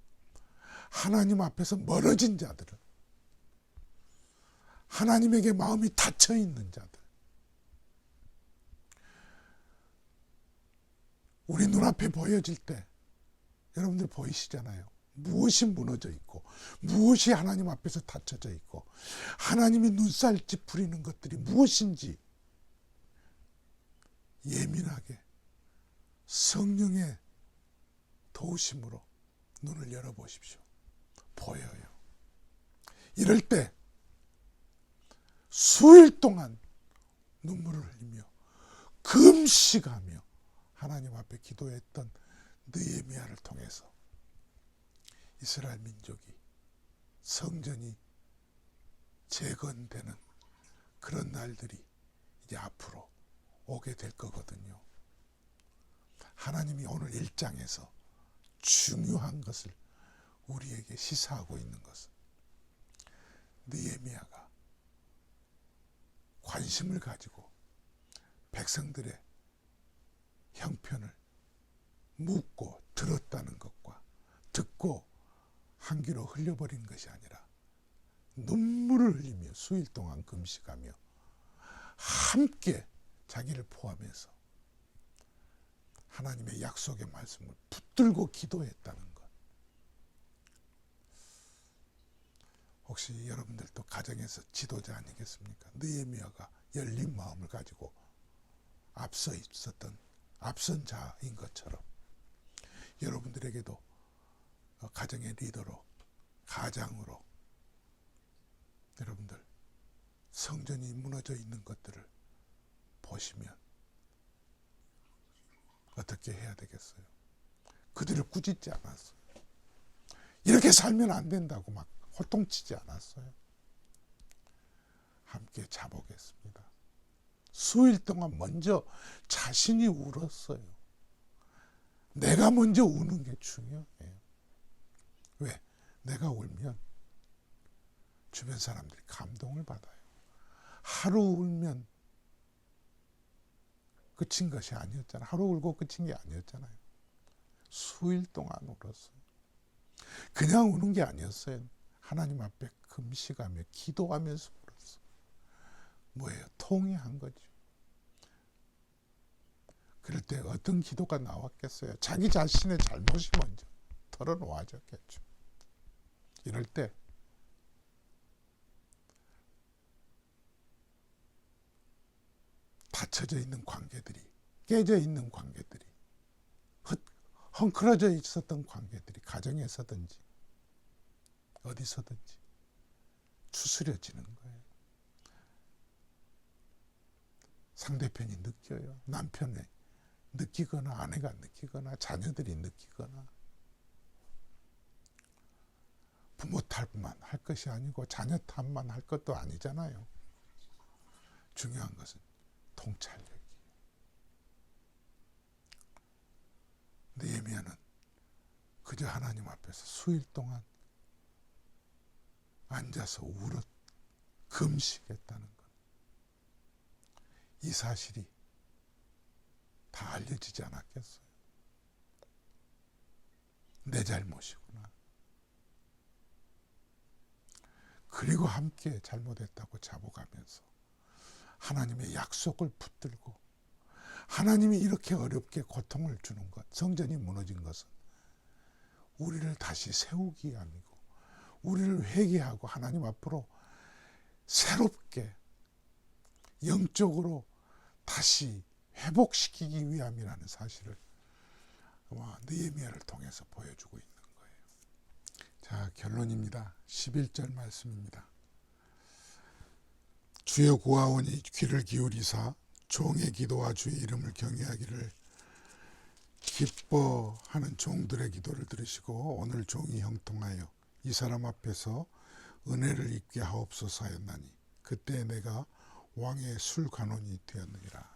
하나님 앞에서 멀어진 자들은, 하나님에게 마음이 닫혀 있는 자들, 우리 눈앞에 보여질 때 여러분들 보이시잖아요. 무엇이 무너져 있고 무엇이 하나님 앞에서 닫혀져 있고 하나님이 눈살 찌푸리는 것들이 무엇인지 예민하게 성령의 도우심으로 눈을 열어보십시오. 보여요. 이럴 때 수일 동안 눈물을 흘리며 금식하며 하나님 앞에 기도했던 느헤미야를 통해서 이스라엘 민족이, 성전이 재건되는 그런 날들이 이제 앞으로 오게 될 거거든요. 하나님이 오늘 1장에서 중요한 것을 우리에게 시사하고 있는 것은, 느헤미야가 관심을 가지고 백성들의 형편을 묻고 들었다는 것과 듣고 한 귀로 흘려버린 것이 아니라 눈물을 흘리며 수일 동안 금식하며 함께 자기를 포함해서 하나님의 약속의 말씀을 붙들고 기도했다는 것. 혹시 여러분들도 가정에서 지도자 아니겠습니까? 느헤미야가 열린 마음을 가지고 앞서 있었던 앞선 자인 것처럼 여러분들에게도 가정의 리더로, 가장으로 여러분들 성전이 무너져 있는 것들을 보시면 어떻게 해야 되겠어요? 그들을 꾸짖지 않았어요. 이렇게 살면 안 된다고 막 호통치지 않았어요. 함께 자복했습니다. 수일 동안 먼저 자신이 울었어요. 내가 먼저 우는 게 중요해요. 왜? 내가 울면 주변 사람들이 감동을 받아요. 하루 울면 끝인 것이 아니었잖아요. 하루 울고 끝인 게 아니었잖아요. 수일 동안 울었어요. 그냥 우는 게 아니었어요. 하나님 앞에 금식하며 기도하면서 울었어요. 뭐예요? 통회한 거죠. 그럴 때 어떤 기도가 나왔겠어요? 자기 자신의 잘못이 먼저 털어놓아졌겠죠. 이럴 때 닫혀져 있는 관계들이, 깨져 있는 관계들이, 헝클어져 있었던 관계들이 가정에서든지 어디서든지 추스려지는 거예요. 상대편이 느껴요. 남편이 느끼거나 아내가 느끼거나 자녀들이 느끼거나. 부모 탓만 할 것이 아니고 자녀 탓만 할 것도 아니잖아요. 중요한 것은 통찰력이에요. 느헤미야는 그저 하나님 앞에서 수일 동안 앉아서 울었, 금식했다는 것. 이 사실이 다 알려지지 않았겠어요? 내 잘못이구나. 그리고 함께 잘못했다고 자복하면서 하나님의 약속을 붙들고 하나님이 이렇게 어렵게 고통을 주는 것, 성전이 무너진 것은 우리를 다시 세우기 위함이고 우리를 회개하고 하나님 앞으로 새롭게 영적으로 다시 회복시키기 위함이라는 사실을 느헤미야를 통해서 보여주고 있는 거예요. 자, 결론입니다. 11절 말씀입니다. 주여 구하오니 귀를 기울이사 종의 기도와 주의 이름을 경외하기를 기뻐하는 종들의 기도를 들으시고 오늘 종이 형통하여 이 사람 앞에서 은혜를 입게 하옵소서 하였나니 그때 내가 왕의 술관원이 되었느니라.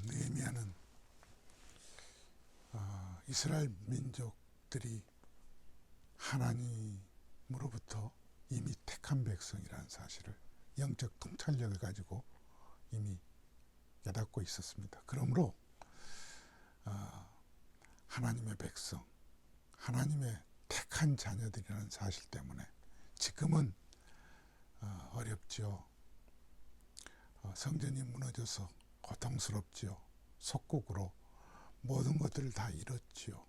느헤미야는 이스라엘 민족들이 하나님으로부터 이미 택한 백성이라는 사실을 영적 통찰력을 가지고 이미 깨닫고 있었습니다. 그러므로 하나님의 백성, 하나님의 택한 자녀들이라는 사실 때문에 지금은 어렵죠. 성전이 무너져서 고통스럽지요. 속국으로 모든 것들을 다 잃었지요.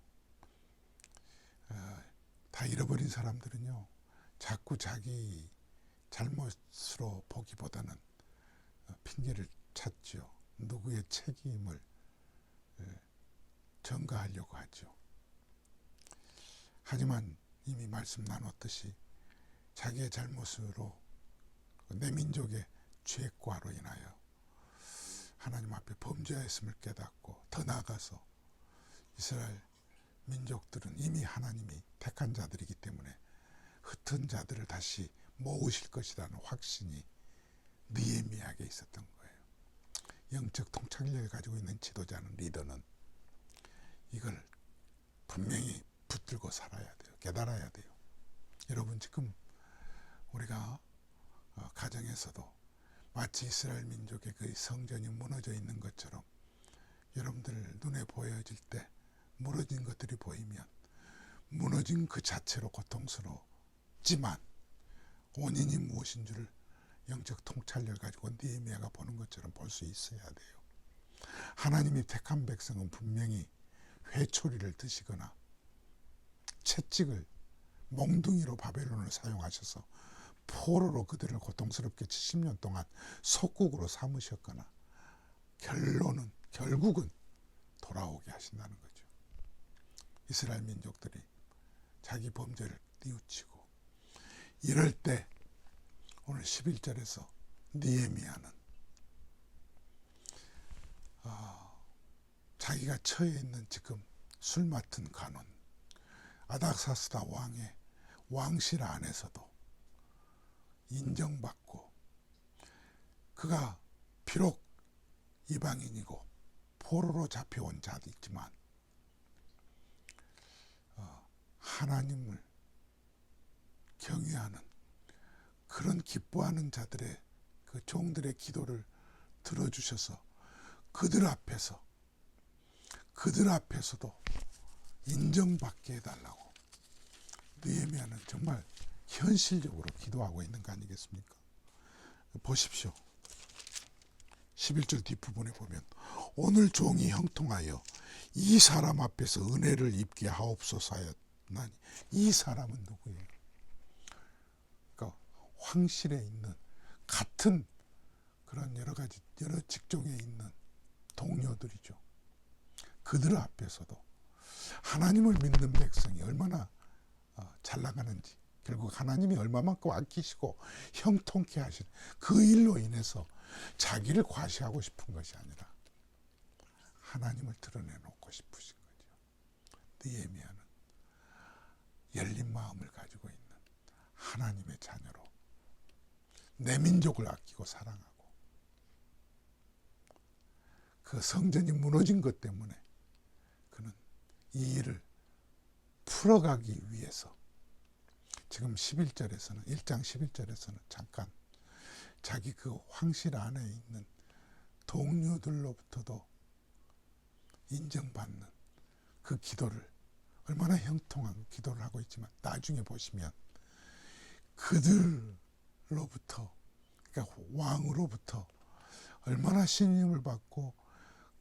다 잃어버린 사람들은요, 자꾸 자기 잘못으로 보기보다는 핑계를 찾지요. 누구의 책임을 전가하려고 하죠. 하지만 이미 말씀 나눴듯이 자기의 잘못으로 내 민족의 죄과로 인하여 하나님 앞에 범죄했음을 깨닫고 더 나아가서 이스라엘 민족들은 이미 하나님이 택한 자들이기 때문에 흩은 자들을 다시 모으실 것이라는 확신이 느헤미야에게 있었던 거예요. 영적 통찰력을 가지고 있는 지도자는, 리더는 이걸 분명히 붙들고 살아야 돼요. 깨달아야 돼요. 여러분, 지금 우리가 가정에서도 마치 이스라엘 민족의 그 성전이 무너져 있는 것처럼 여러분들 눈에 보여질 때 무너진 것들이 보이면 무너진 그 자체로 고통스럽지만 원인이 무엇인 줄을 영적 통찰력을 가지고 느헤미야가 보는 것처럼 볼 수 있어야 돼요. 하나님이 택한 백성은 분명히 회초리를 드시거나 채찍을 몽둥이로 바벨론을 사용하셔서 포로로 그들을 고통스럽게 70년 동안 속국으로 삼으셨거나 결국은 돌아오게 하신다는 거죠. 이스라엘 민족들이 자기 범죄를 뉘우치고 이럴 때 오늘 11절에서 느헤미야는 자기가 처해 있는 지금 술 맡은 간원 아닥사스다 왕의 왕실 안에서도 인정받고 그가 비록 이방인이고 포로로 잡혀온 자이지만 하나님을 경외하는 그런 기뻐하는 자들의 그 종들의 기도를 들어주셔서 그들 앞에서도 인정받게 해달라고 느헤미야는 정말 현실적으로 기도하고 있는 거 아니겠습니까? 보십시오. 11절 뒷부분에 보면 오늘 종이 형통하여 이 사람 앞에서 은혜를 입게 하옵소서 하였나니 이 사람은 누구예요? 그러니까 황실에 있는 같은 그런 여러 직종에 있는 동료들이죠. 그들 앞에서도 하나님을 믿는 백성이 얼마나 잘 나가는지 결국 하나님이 얼마만큼 아끼시고 형통케 하시는 그 일로 인해서 자기를 과시하고 싶은 것이 아니라 하나님을 드러내놓고 싶으신 거죠. 느헤미야는 열린 마음을 가지고 있는 하나님의 자녀로 내 민족을 아끼고 사랑하고 그 성전이 무너진 것 때문에 그는 이 일을 풀어가기 위해서 지금 11절에서는 1장 11절에서는 잠깐 자기 그 황실 안에 있는 동료들로부터도 인정받는 그 기도를 얼마나 형통한 기도를 하고 있지만 나중에 보시면 그들로부터 그러니까 왕으로부터 얼마나 신임을 받고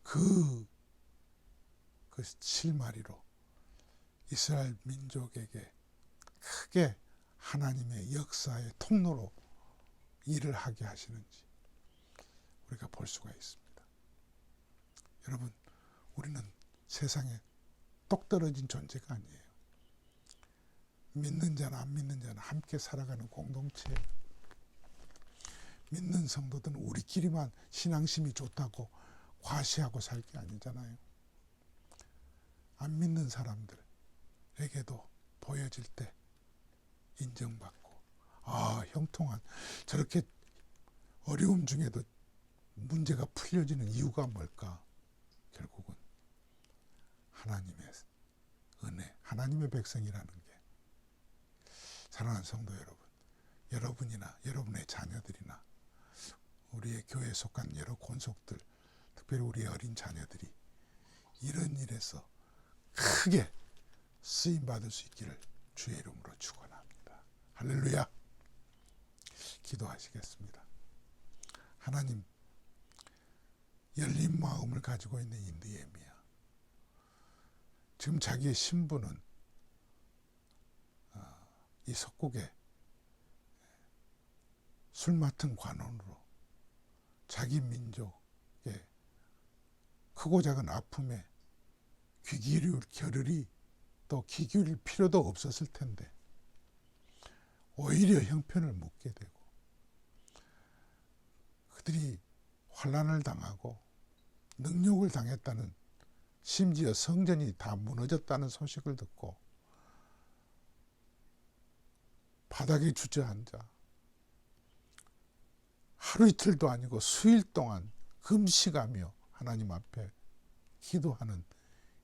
그 실마리로 이스라엘 민족에게 크게 하나님의 역사의 통로로 일을 하게 하시는지 우리가 볼 수가 있습니다. 여러분, 우리는 세상에 똑 떨어진 존재가 아니에요. 믿는 자나 안 믿는 자나 함께 살아가는 공동체예요. 믿는 성도들은 우리끼리만 신앙심이 좋다고 과시하고 살 게 아니잖아요. 안 믿는 사람들에게도 보여질 때 인정받고 형통한 저렇게 어려움 중에도 문제가 풀려지는 이유가 뭘까? 결국은 하나님의 은혜, 하나님의 백성이라는 게 사랑하는 성도 여러분, 여러분이나 여러분의 자녀들이나 우리의 교회에 속한 여러 권속들, 특별히 우리의 어린 자녀들이 이런 일에서 크게 쓰임받을 수 있기를 주의 이름으로 축원합니다. 할렐루야. 기도하시겠습니다. 하나님, 열린 마음을 가지고 있는 이 느헤미야, 지금 자기의 신분은 이 석국의 술 맡은 관원으로 자기 민족의 크고 작은 아픔에 귀 기울일 겨를이 또 귀 기울일 필요도 없었을 텐데 오히려 형편을 묻게 되고 그들이 환난을 당하고 능욕을 당했다는, 심지어 성전이 다 무너졌다는 소식을 듣고 바닥에 주저앉아 하루 이틀도 아니고 수일 동안 금식하며 하나님 앞에 기도하는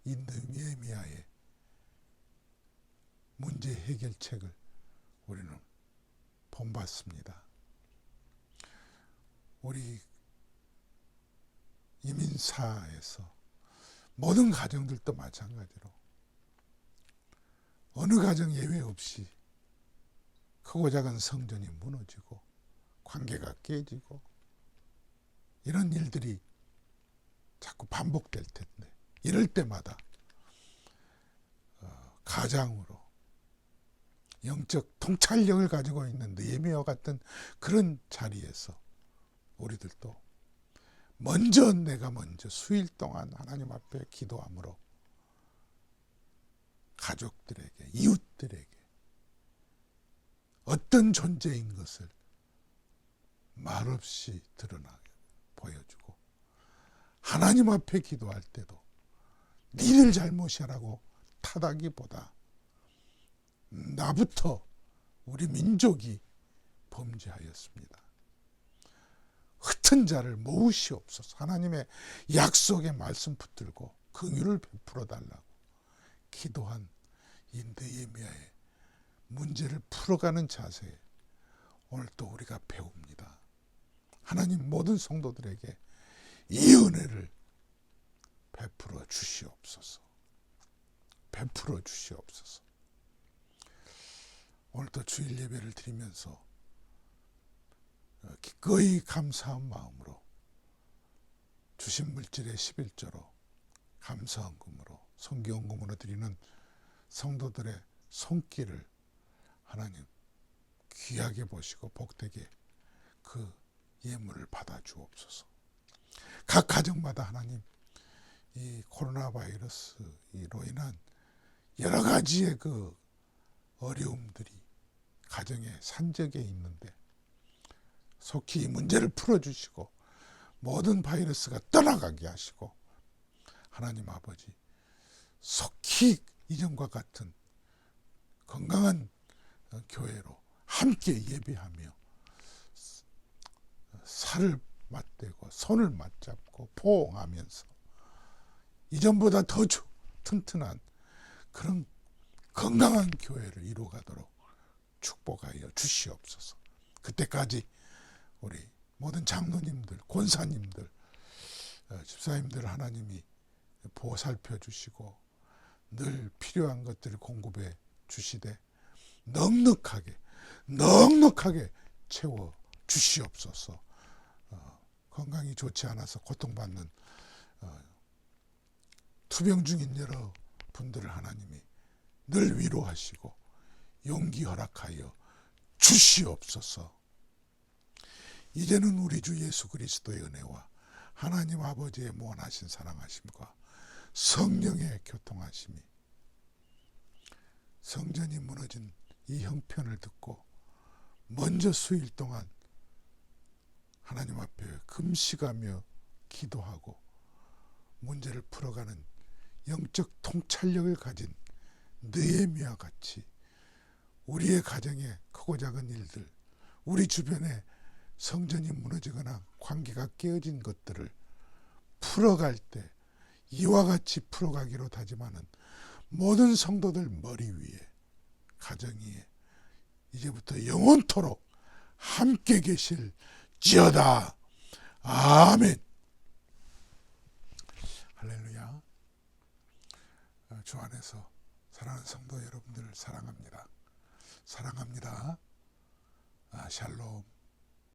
이 느헤미야의 문제 해결책을 우리는 본받습니다. 우리 이민사에서 모든 가정들도 마찬가지로 어느 가정 예외 없이 크고 작은 성전이 무너지고 관계가 깨지고 이런 일들이 자꾸 반복될 텐데, 이럴 때마다 가장으로 영적 통찰력을 가지고 있는 느헤미야와 같은 그런 자리에서 우리들도 내가 먼저 수일 동안 하나님 앞에 기도함으로 가족들에게, 이웃들에게 어떤 존재인 것을 말없이 드러나게 보여주고, 하나님 앞에 기도할 때도 니들 잘못이라고 탓하기보다 나부터 우리 민족이 범죄하였습니다. 흩은 자를 모으시옵소서. 하나님의 약속의 말씀 붙들고 긍휼을 베풀어 달라고 기도한 이 느헤미야의 문제를 풀어가는 자세에 오늘 또 우리가 배웁니다. 하나님 모든 성도들에게 이 은혜를 베풀어 주시옵소서. 베풀어 주시옵소서. 오늘도 주일 예배를 드리면서 기꺼이 감사한 마음으로 주신 물질의 11조로 감사헌금으로 성기헌금으로 드리는 성도들의 손길을 하나님 귀하게 보시고 복되게 그 예물을 받아 주옵소서. 각 가정마다 하나님 이 코로나 바이러스로 인한 여러 가지의 그 어려움들이 가정에 산적에 있는데 속히 이 문제를 풀어주시고 모든 바이러스가 떠나가게 하시고, 하나님 아버지 속히 이전과 같은 건강한 교회로 함께 예배하며 살을 맞대고 손을 맞잡고 포옹하면서 이전보다 더 튼튼한 그런 건강한 교회를 이루어가도록 축복하여 주시옵소서. 그때까지 우리 모든 장로님들, 권사님들, 집사님들 하나님이 보살펴 주시고 늘 필요한 것들을 공급해 주시되 넉넉하게 채워 주시옵소서. 건강이 좋지 않아서 고통받는 투병 중인 여러 분들을 하나님이 늘 위로하시고 용기 허락하여 주시옵소서. 이제는 우리 주 예수 그리스도의 은혜와 하나님 아버지의 무한하신 사랑하심과 성령의 교통하심이 성전이 무너진 이 형편을 듣고 먼저 수일 동안 하나님 앞에 금식하며 기도하고 문제를 풀어가는 영적 통찰력을 가진 느헤미야 같이 우리의 가정에 크고 작은 일들, 우리 주변에 성전이 무너지거나 관계가 깨어진 것들을 풀어갈 때 이와 같이 풀어가기로 다짐하는 모든 성도들 머리 위에, 가정 위에 이제부터 영원토록 함께 계실지어다. 아멘. 할렐루야. 주 안에서 사랑하는 성도 여러분들을 사랑합니다. 사랑합니다. 샬롬.